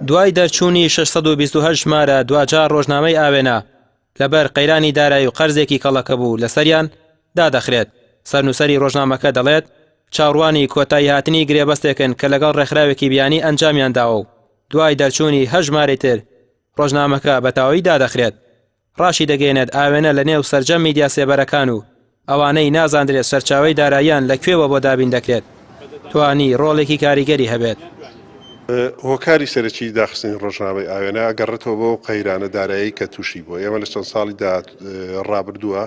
دوای دەرچوونی 628 ژمارە دوجار ڕۆژنامەی ئاوێنە لەبەر قەیرانی دارایی و قەرزێکی کەڵەکە بوو لەسەریان دادەخرێت. سەرنووسەری ڕۆژنامەکە دەڵێت چاوەڕوانی کۆتایی هاتنی گرێبەستێکن کە لەگەڵ ڕێکخراوێکی بیانی ئەنجامیان داوە و دوای دەرچوونی 8 ژمارەی تر ڕۆژنامەکە بەتاوایی دادەخرێت. ڕاشی دەگەێنێت ئاوێنە لە نێو سەرجەم میدیا سێبەرەکان و ئەوانەی نازاندرێت سەرچاوەی داراییان لەکوێوە بۆ دابین دەکرێت توانی ڕۆڵێکی کاریگەری هەبێت. هۆکاری سەرەکی داخستنی ڕۆژنامەی ئاوێنە ئەگەڕێتەوە بۆ قەیرانە دارایی کە تووشی بووە. ئێمە لە چەند ساڵی ڕابردووە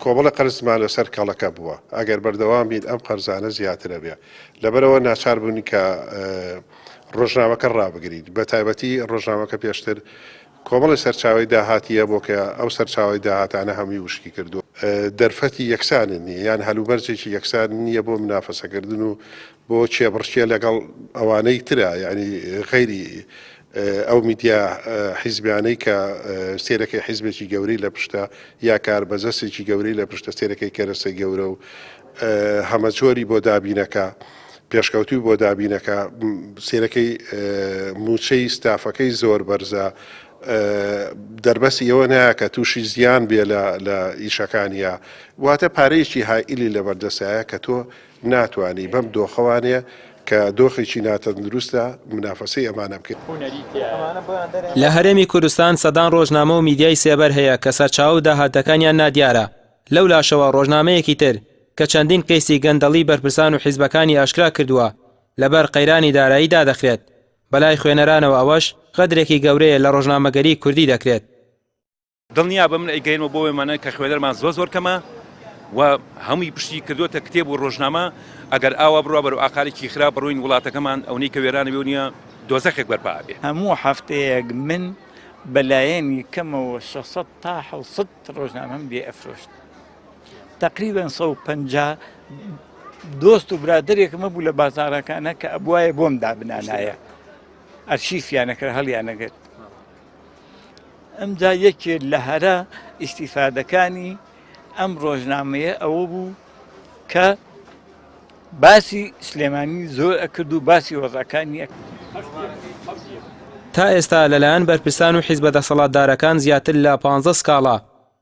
کۆمەڵە قەرزمان لەسەر کاڵەکە بووە. ئەگەر بەردەوام بین ئەم قەرزانە زیاترە بێ لەبەرەوە ناچار بوونی کە ڕۆژنامەکە ڕابگرین. بە تایبەتی ڕۆژنامەکە پێشتر کۆمەڵی سەرچاوی داهاتیە بۆ کە ئەو سەرچاوی داهاتانە هەمووی وشکی کردو. دەرفەتی یەکسانن نیە یان هەلوبەرجێکی یەکسان نییە بۆ منافەسەکردن و بۆ چێبڕشتە لەگەڵ ئەوانەی ترە ینی غەیری ئەو میدیا حیزبیانەی کە سێرەکەی حیزبێکی گەورەی لە پشتە یا کاربەزەسێکی گەورەی لە پشتە سێرەکەی کەرەسە گەورە و هەمەجۆری بۆ دابینەکە پێشکەوتوی بۆ دابینەکە سێرەکەی موچەی ستافەکەی زۆر بەرزە دەربەسی ئەوە نایە کە تووشی زیان بێ لە ئیشەکانیە واتە پارەیەکی هائیلی لە بەردەسایە کە تۆ ناتوانانی بەم دۆخەوانەیە کە دۆخێکی ناتەندروستە منافەسەی ئەمانە بکەیت. لە هەرێمی کوردستان سەدان ڕۆژنامە و میدیای سێبەر هەیە کە سەرچاو و داهاتەکانیان نادیارە. لەو لاشەوە ڕۆژنامەیەکی تر کە چەندین کەیسی گەندەڵی بەرپرسان و حیزبەکانی ئاشکرا کردووە لەبەر قەیرانی دارایی دادەخرێت. بەلای خوێنەرانەوە ئەوەش قەدرێکی گەورەیە لە ڕۆژنامەگەری کوردی دەکرێت. دڵنیا بە من ئەیگەینەوە بۆ وێمانە کە خوێنەرمان زۆر کەمە و هەمووی پشتی کردوتە کتێب و ڕۆژنامە ئەگەر ئاوا بڕوا بەرەو ئاقالێکی خراپ بڕووین وڵاتەکەمان ئەوەی کە وێرانە بێ نییە دۆزەخێک بەرپا بێ. هەموو هەفتەیەک من بەلایەنی کەمەوە 600 تا 700 ڕۆژنامەم لێ ئەفرۆشت. تقریبا 150 دۆست و برادێکم بوو لە بازارەکانە کە ئەبوایە بۆم دابنانایە ئەرشیفیانەکە هەڵیانەگرت. ئەمجا یەکێ لە هەرە ئیسیفادەکانی ئەم ڕۆژنامەیە ئەوە بوو کە باسی سلێمانی زۆر ئەکرد و باسی وەزەکانی تا ئێستا لەلایەن بەرپرسان و حیزبە دەسەڵاتدارەکان زیاتر لە 15 سکاڵا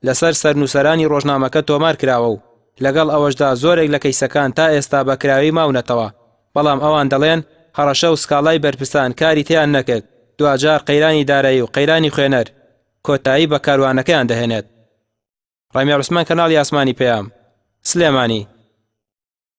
لەسەر سەرنووسەرانی ڕۆژنامەکە تۆمار کراوە و لەگەڵ ئەوەشدا زۆرێک لە کەیسەکان تا ئێستا بەکراوی ماونەتەوە. بەڵام ئەوان دەڵێن هەڕەشە و سکاڵای بەرپرسان کاری تیان نەکرد. دوجار قەیرانی دارایی و قەیرانی خوێنەر کۆتایی بە کاروانەکەیان دەهێنێت. ڕامی عوسمان کەناڵی ئاسمانی پێیام سلێمانی.